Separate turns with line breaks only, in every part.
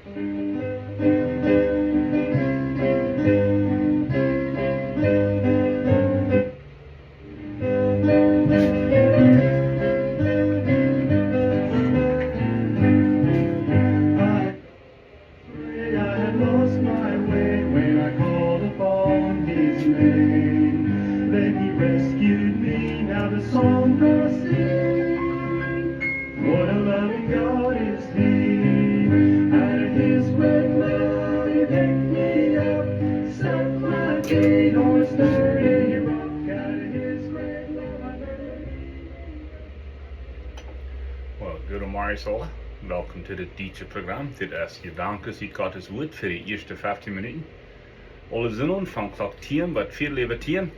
Well, goedemorgen allen. Welkom to the Plautdietsch program. Dit is je dankes uit Gottes woord voor de eerste 15 minuten. Alle zinnen van klok 10 tot 4:10.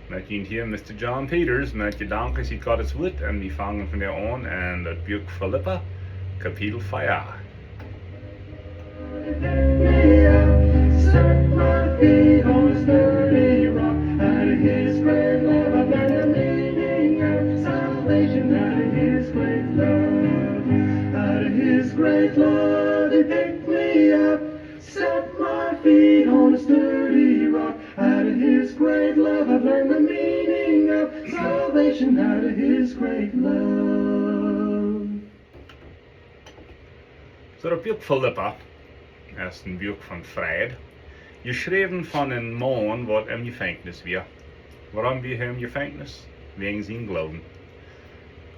Met je hier Mr. John Peters met je dankes uit Gottes woord en we vangen van daar aan en dat boek Filippa, kapitel 5.
Set my feet on a sturdy rock. Out of His great love, I've learned the meaning of salvation. Out of His great love, out of His great love, He picked me up. Set my feet on a sturdy rock. Out of His great love, I've learned the meaning of salvation. Out of His great love.
So dat boek Filippa is een boek van vrede. Geschreven van een man wat in gevangenis was. Waarom wie hij in gevangenis? Wegen zijn geloven.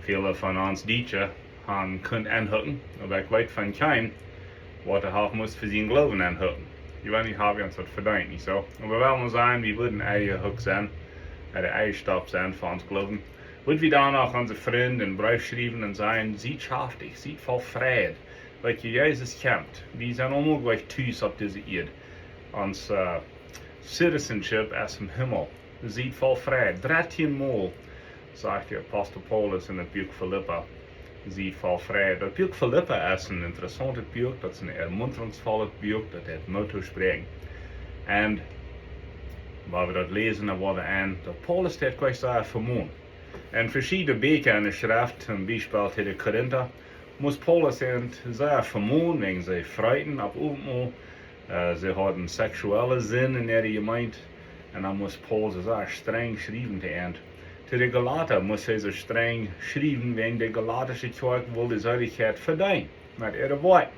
Viele van ons Duitsers han kunnen aanhouden, maar ik weet van kein wat hij moest voor zijn geloven aanhouden. Je weet niet, hebben ons wat verdient, niet zo. Maar we willen zijn, we willen eigen hoek zijn, de eigen stap zijn van ons geloven. Willen we dan ook onze vrienden een brief schrijven en zijn, ziet schaftig, ziet vol vrede. Wat je Jezus kent. We zijn allemaal gleich thuis op deze eerd. Ons citizenship is im Himmel. Ziet vol vrede. 13 Mal sagt de apostel Paulus in het boek Filippa. Ziet vol vrede. Dat boek Filippa is een interessante boek. Dat is een ermunteringsvolle boek. Dat het motto spreken. En waar we dat lezen, dan worden aan. Dat Paulus dat gleich zei vermoeden. En verschillende beken in de schrift. Een bijvoorbeeld in de Korinther. Moest Paulus sehr vermoeden wegen zijn freuten op Openmal. Ze hadden seksuelle zin in der gemeente. En dan moest Paulus sehr streng schrijven te eind. Te de Galater moest hij zo streng schrijven wegen de Galatische kerk wil de zuidelijkheid verdienen. Met ihre woord.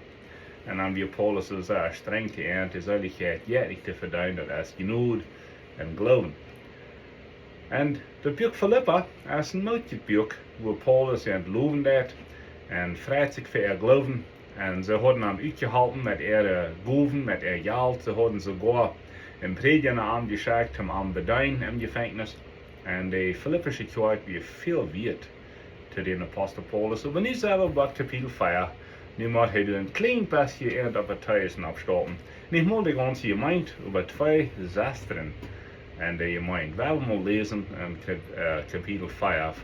En dan weer Paulus sehr streng te eind de zuidelijkheid jährlich te verdienen. Dat is genoeg en geloven. En het boek Filippa is een mooi boek. Waar Paulus aan het loven deed. En vrede zich voor geloven. En ze hadden hem uitgehalten met goven, met geld. Ze hadden sogar een prediger aangeschaakt om aan beduinen in gevangenis. En de Filippische kerk weer veel wierd te de apostel Paulus. Maar niet zelf wat kapitel 5. Nu moet hij een klein beetje in de baptijzen opstoppen. Nu moet ik ons gemeente over 2 zesteren. En de gemeente. We hebben mal lezen in kapitel 5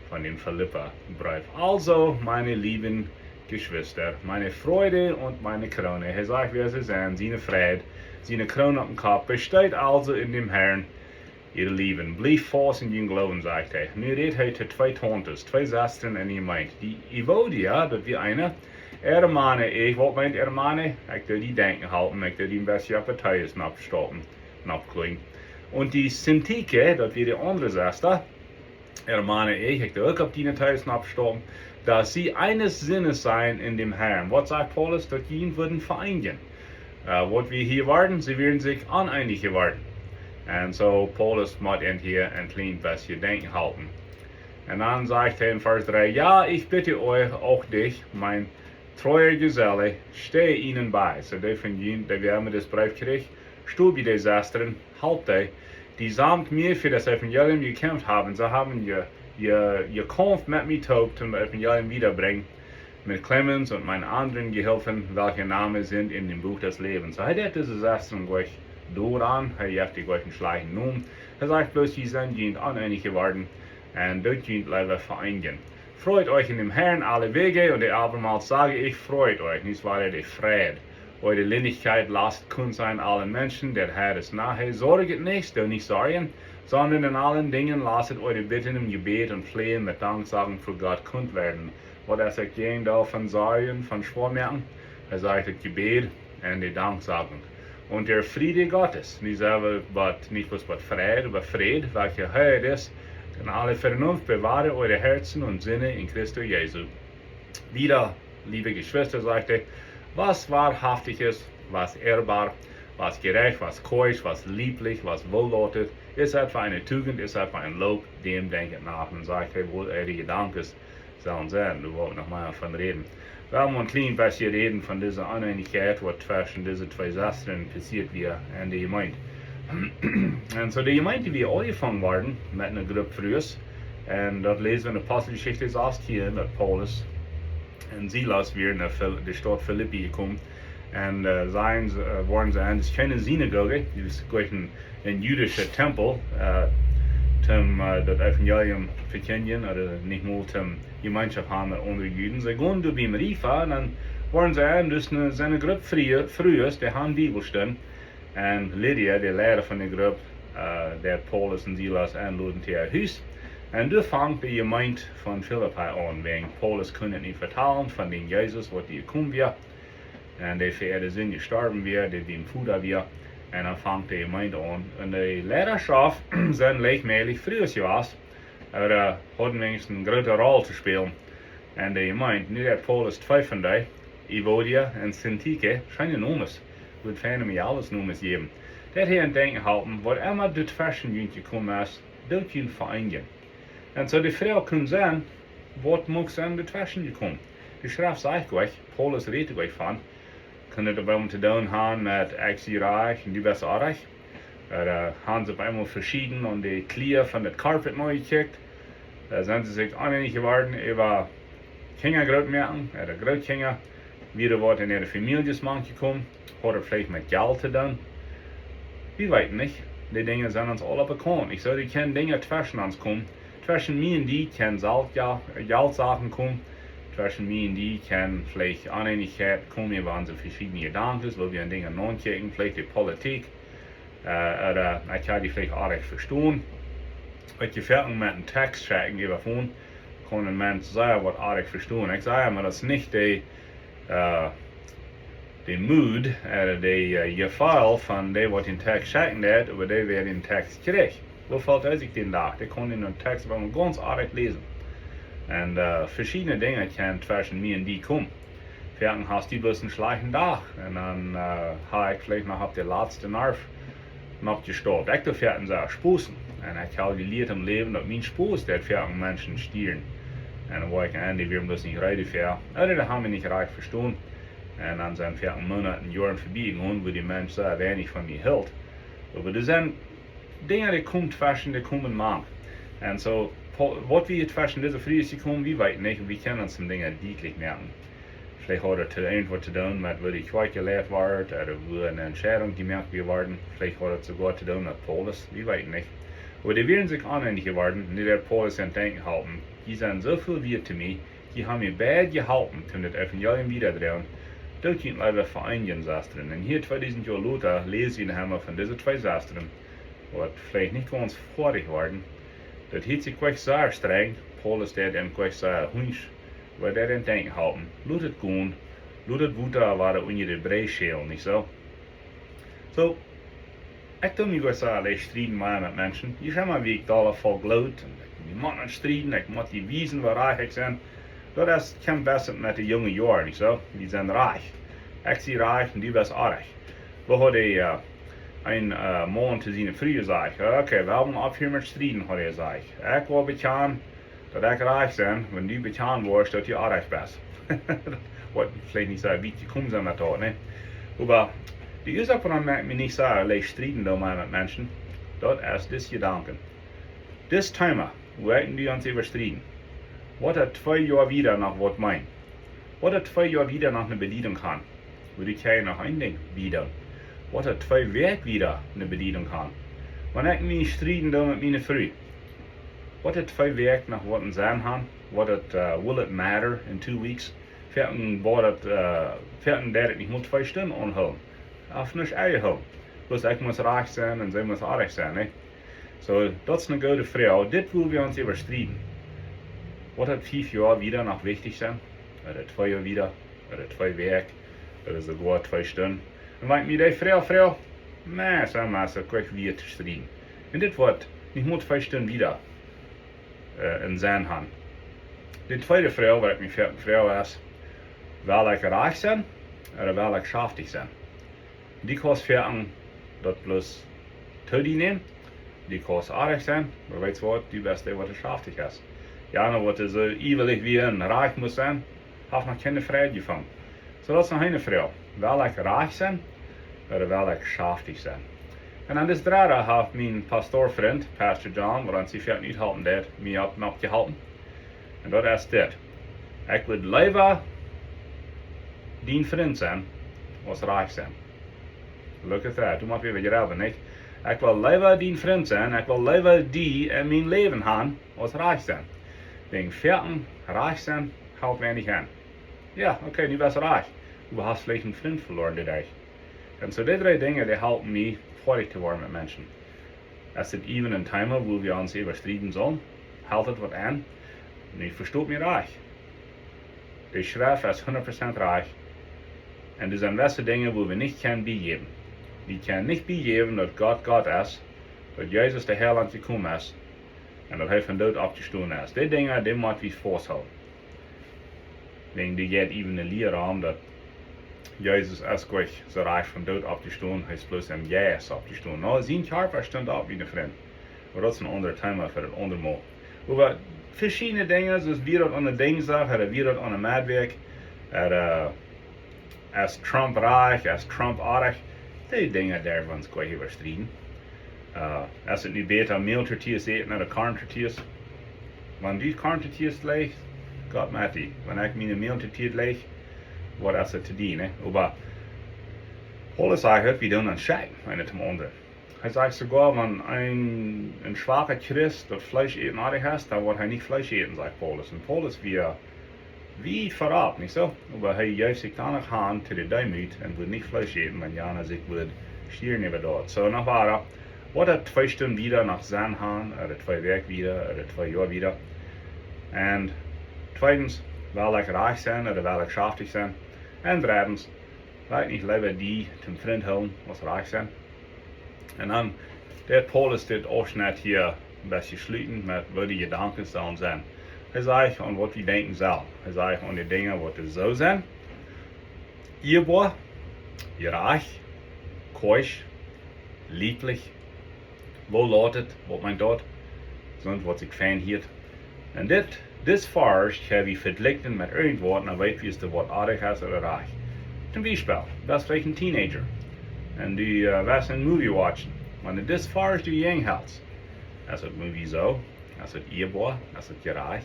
von den Filippa-Brief. Also, meine lieben Geschwister, meine Freude und meine Krone. Er sagt, wer sie sind, seine Freude, seine Krone auf dem Kopf, besteht also in dem Herrn, ihr Lieben. Blieb fast in den Glauben, sagt er. Nu redet hij te 2 Tontes, 2 Zestren in die meint. Die Evodia, dat wie eine, ermane ich, wat meint ermane? Ik doe die denken halten, ik doe die een beetje op het huis abstoppen, abkloeien. Und die Synthike, dat wie die andere Zester, ermane ich doe ook op die Thuis abstoppen, dass sie eines Sinnes sein in dem Herrn. Was sagt Paulus? Dat die würden vereinigen. Wat wir hier warten, sie werden sich uneinig geworden. Und so Paulus muss hier ein klein bisschen denken halten. Und dann sagt er in Vers 3, ja, ich bitte euch, auch dich, mein treuer Geselle, stehe ihnen bei. So die von ihnen, die wir haben das Brief gekriegt, stube die Zestren, halt die samt mir für das Evangelium gekämpft haben. Sie haben ihr Kampf mit mir tobt und das Evangelium wiederbringen. Mit Clemens und meinen anderen Gehilfen, welche Namen sind in dem Buch des Lebens. So hat er diese Zestren gleich dooraan. Hij heeft die gleich een slag genoemd. Hij sagt bloß, die sind nicht uneinig geworden. Und dort sind leider vereinigen. Freut euch in dem Herrn alle Wege. Und abermals sage ich, freut euch. Nicht wahr, der Fried. Eure Lindigkeit lasst kund sein allen Menschen. Der Herr ist nahe. Sorget nicht, do nicht sorgen. Sondern in allen Dingen lasset eure Bitten im Gebet und Flehen mit Danksagen für Gott kund werden. Wat is ik geen deel van Sorgen, von Schwurmerken? sagt das Gebet und die Danksagung. Und der Friede Gottes, nicht selber, nicht bloß Friede, aber Friede, welcher höher ist, kann alle Vernunft bewahre eure Herzen und Sinne in Christus Jesu. Wieder, liebe Geschwister, sagte, was wahrhaftig ist, was ehrbar, was gerecht, was keusch, was lieblich, was wohllautet, ist etwa eine Tugend, ist etwa ein Lob, dem denket nach. Und sagte, wohl eure Gedanken sollen sein. Du wolltest noch mal davon reden. Wir haben ein klein bisschen reden von dieser Uneinigkeit, was zwischen diesen zwei Schwestern passiert wir in der Gemeinde. Und so die Gemeinde, die wir angefangen waren, mit einer Gruppe Fruehes, und dort lesen wir in der Apostelgeschichte 16, mit Paulus und Silas wir in der Stadt Filippi gekommen. Und waren sie an, das ist keine Synagoge, das ist ein jüdischer Tempel, zum das Evangelium verkündigen, oder nicht mal zum Gemeinschaft haben mit anderen Juden. Sie gehen durch beim Rifa, und dann waren sie an, das ist eine Gruppe Fruehes, die haben Bibelstunden. Und Lydia, der Lehrer von der Gruppe, der Paulus und Silas einladen zu ihr Haus. Und da fängt die Gemeinde von Filippa an, wegen Paulus konnte nicht vertellen von dem Jesus, was die gekommen wird. Und die verehrte sind gestorben wird, die dem Futter wird. Und dann fängt die Gemeinde an. Und die Lehrerschaft sind gleichmäßig Fruehes gewesen, aber hatten wenigstens eine große Rolle zu spielen. Und die Gemeinde, nicht der Paulus zwei von denen, Evodia und Syntyche, scheinen Nomes. Wird fern mir alles Nomes geben. Das hier in Denken halten, was immer durch Fashion gekommen ist, dort können vereinigen. Und so die Frau kann sagen, was muss an durch Fashion gekommen. Die Schrift sagt euch, Paulus redet euch von, kann es bei uns zu tun haben mit Reich und die besser Reich. Da haben sie bei einmal verschieden und die Kleider von der Carpet neu gekickt. Da sind sie sich einig geworden über Kinder großmerken, oder Großkinder. Wieder wird in ihre Familie gekommen, hat vielleicht mit Geld zu tun. Wir wissen nicht. Die Dinge sind uns alle bekannt. Ich sage, die können Dinge zwischen uns kommen. Zwischen mir und die können Geldsachen kommen. Zwischen mir und die kann vielleicht Uneinigkeit kommen, wir waren so verschiedene Gedanken, weil wir an Dinge nachdenken, vielleicht die Politik, oder ich kann die vielleicht auch recht verstehen. Was gefällt mir mit einem Text schicken, überfallen, kann ein Mensch sagen, was auch recht verstehen. Ich sage immer, das ist nicht die Mood, oder die Gefühl von dem, was den Text schicken wird, aber der wird den Text kriegt. Wo fällt er sich den Tag? Der kann den Text aber ganz arg lesen. Und verschiedene Dinge können zwischen mir und die kommen. Vielleicht hast du bloß einen schlechten Tag und dann habe ich vielleicht noch auf der letzten Nerv noch gestoppt. Ich darf vielleicht sagen, Spusen. Und ich habe gelehrt im Leben, dass mein Spus, der vielleicht Menschen stieren. Und dann war ich an, die werden bloß nicht reden für. Oder die haben wir nicht recht verstanden. Und dann sind vielleicht Monaten, Jahren vorbeigegangen, wo die Menschen sagen, wer nicht von mir hält. Aber das sind Dinge, die kommen zwischen, die kommen man. Und so, was wir zwischen diese Fruehes gekommen, wir weit nicht, und wir können uns die Dinge deutlich merken. Vielleicht hat er irgendwas zu tun mit, wo die Schweig gelehrt wird, oder wo eine Entscheidung gemerkt werden. Vielleicht hat er sogar zu tun mit Paulus, wir weit nicht. Aber die werden sich anhängig geworden, nicht der Paulus in Denken halten. Die sind so viel wert zu mir, die haben mir beide gehalten, um das Evangelium wieder drehen. Das können leider vereinigen, Schwestern. Und hier 2000 Jahre Luther lesen wir von diesen zwei Schwestern, was vielleicht nicht ganz fertig waren. Das hielt sich gleich sehr streng. Paulus der dem gleich sehr hunsch, weil der den Denken halten. Lutet gehen, lutet Wutter war der unter der Breischäl, nicht so? So, ich tue mich gleich sehr leicht streiten mit Menschen. Ich schau mal, wie ich da voll glaubt. Ich muss nicht streiten, ich muss die wiesen, wie reich ich bin. Das kommt besser mit den jungen Jahren, nicht so? Die sind reich. Ich bin reich und die bist auch reich. Wo hat ein Mann zu seiner Frau gesagt, okay, wir haben aufhören mit Striden, hat er gesagt. Ich war bekannt, dass ich reich bin, wenn du bekannt warst, dass du auch reich bist. Was vielleicht nicht so weit gekommen sind mit dort, ne? Aber die Ursache, warum ich mich nicht so leicht streiten mit Menschen, das ist das Gedanken. Das Thema, wollten die uns überstriden. Was hat 2 Jahre wieder nach was meint? Was hat 2 Jahre wieder nach einer Bedienung kann? Würde ich ja noch ein Ding wieder. Was hat 2 Werk wieder eine Bedienung kann? Wenn ich mich streiten mit meiner Frau, was hat 2 Werk nach was ein sein haben? What will it matter in 2 weeks? Fertig, der ich muss 2 Stunden anhalten. Auf nicht einhalten. Bloß ich muss reich sein und sie muss auch reich sein, ne? So, das ist eine gute Frau. Das wollen wir uns überstriden. Was hat 5 Jahre wieder noch wichtig sein? Oder 2 Jahre wieder? Oder 2 Werk? Dat is de goede 2 stunden. En wanneer ik me die vrouw, nee, zo maar zo kwijt weer te strijden. En dit wordt, ik moet 2 stunden wieder in zijn hand. De tweede vrouw, waar ik me vrouw is, wil ik reich zijn, of wil ik schaftig zijn. Die kost verden dat plus te dienen, die kost aardig zijn, maar weet je wat, die beste wat er schaftig is. Ja, dan wordt er zo ewig wie een reich moet zijn, heeft nog geen vrede van. Zo dat is nog een vrouw. Wil ik reich zijn, of wil ik schaftig zijn. En aan dit derde heeft mijn pastoorvriend, Pastor John, waarin hij verder niet helpen deed, mij opgeholpen. En dat is dit. Ik wil liever dien vriend zijn, als reich zijn. Look at that, doe maar weer wat niet? Ik wil liever dien vriend zijn, ik wil liever die in mijn leven gaan, als reich zijn. Wegen verden, reich zijn, houdt weinig aan. Ja, oké, nu was reich. Du hast vielleicht een vriend verloren dit dag. En zo die 3 dingen, die helpen mij freudig te worden met mensen. Als het even een timer, wo wir ons überstrijden zullen, houdt het wat aan. En ik verstoot me reich. De schrift is 100% reich. En er zijn beste dingen, wo wir nicht können bijgeven. Die können nicht bijgeven dat God is, dat Jezus de Heiland gekomen is, en dat hij van dood opgestaan is. Die dingen, die moeten we vasthouden. Die gaat even een leer aan dat Jezus is gleich zo reich van dood opgestaan, hij is plus een jas opgestaan. Nou, zijn Körper stond op wie een vriend. Maar dat is een ander thema voor het ondermaal. Over verschillende dingen, zoals wie dat aan de dinsdag, of wie dat aan de maandag, als Trump reich, als Trump aardig, die dingen daar van gleich überstrijden. Als het nu beter meeltortillas eten dan de karntortillas. Wanneer die karntortillas leeg, God met die. Wanneer ik mijn meeltortillas leeg, wat is het te dienen? Maar Paulus zegt, we doen een scheid, een zum anderen. Hij zegt sogar, wenn ein schwacher Christ dat Fleisch eten aardig heeft, dan wordt hij niet Fleisch eten, zegt Paulus. En Paulus wie verraad, niet zo? Maar hij juist zich dan nog aan te de duimut en wil niet Fleisch eten, wenn Jana zich wil stieren über dort. So, nach waar, wat er 2 stunden wieder nach zijn gaan, oder 2 Werk wieder, oder 2 Jahre wieder. En tweitens, wil ik reich zijn, oder wil ik schaftig zijn. En drittens, wil ik niet liever die zum vriend houden, als reich zijn. En dan, der Paulus dit Ausschnitt hier een beetje sluiten met wat die gedanken zullen zijn. Hij zegt aan wat we denken zal. Hij zegt aan de dingen wat er zo zijn. Eerbaar, reich, keusch, lieblich, wohllotet, wat men dort, sonst wat zich fijn hield. En dit vars heb je vergelijken met irgendwo, dan weet je es wat aardig is of reich. Zum Beispiel, dat is vielleicht een teenager. En die was een movie watchen. Wanneer dit vars du jong houdt, is het movie zo, is het eerbaar, is het reich,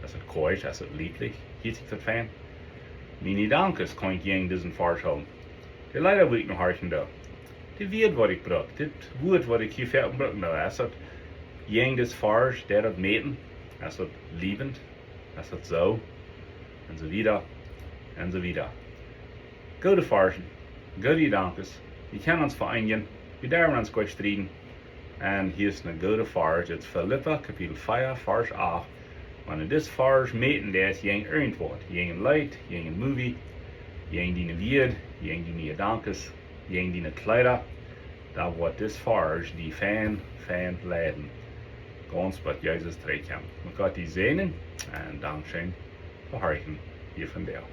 is het keusch, is het lieblich, hielt zich dat fijn. Mijn gedankens kan ik jong diesen vars houden. Die leider wil ik nog hartje doen. Die weet wat ik brug, dit woord wat ik hier verder brug nou, is het jong dit vars, der dat meten, is het liebend, is het zo, en zo wieder, en zo wieder. Go de farsen, go de gedankens, je kan ons vereinigen, we daar ons gleich strijden. En hier is een gode farge, het is Filippa, kapitel 5, vers 8. Wanneer dit farge meten, dat is jeng irgendwo. Jeng een light, jeng een movie, jeng die een weerd, jeng die een gedankens, jeng die een kleider. Dan wordt dit farge die fan leiden. Ganz wat Jezus terugkomt. We gaan die zenen en dankzij verharken hier van jou.